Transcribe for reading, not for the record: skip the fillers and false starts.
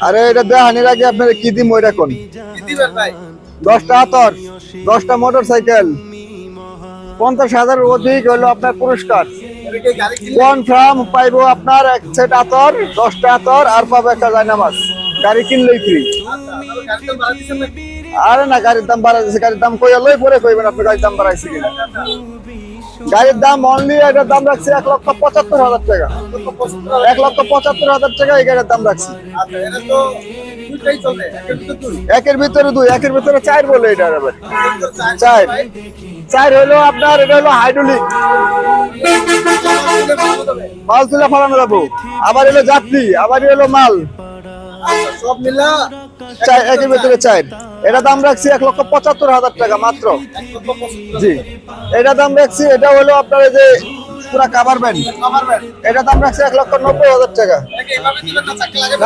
আরে এটা দেখানির আগে আপনার কি দিম ওইটা কোন? কি দিবেন ভাই? 10টা হাতর, 10টা মোটরসাইকেল, 50,000 অধিক হলো আপনার পুরস্কার। এটা কি গাড়ি কিনলে? কনফার্ম পাইবো আপনার এক সেট হাতর, 10টা হাতর আর পাবো একটা জায়নামাজ। গাড়ি কিনলেই ফ্রি। আচ্ছা, আপনারা গাড়ির দাম বাড়া দিচ্ছেন নাকি? আরে না, গাড়ির দাম বাড়া দিয়েছে, গাড়ির দাম কইয়া লই পরে কইবেন আপনি গাড়ির দাম বাড়াইছে কিনা। গাড়ির দাম অনলি এটার দাম রাখছি 1,75,000 টাকা। 1,75,000 টাকা এই গাড়ির দাম রাখছি। আচ্ছা, এটা তো দুইটাই চলে, একের ভিতর দুই। একের ভিতরে দুই, একের ভিতরে চার বলে এটা আবার। একের ভিতর চার। ভাই। চার হলো আপনার, এটা হলো হাইড্রোলিক, মাল তুলে ফেলানো যাবো। আবার এলো যাত্রী, আবার এলো মাল। আচ্ছা, সব মিলা চার, একের ভিতরে চার। এটা দাম রাখছি 1,75,000 টাকা মাত্র। 1,75,000 জি, এটা দাম রাখছি। এটা হলো আপনার এই যে পুরা কাভার ব্যান্ড, আমার ভাই, এটা দাম রাখছি 1,90,000 টাকা। এটা কি এভাবে দিবেন না চাকরি লাগে?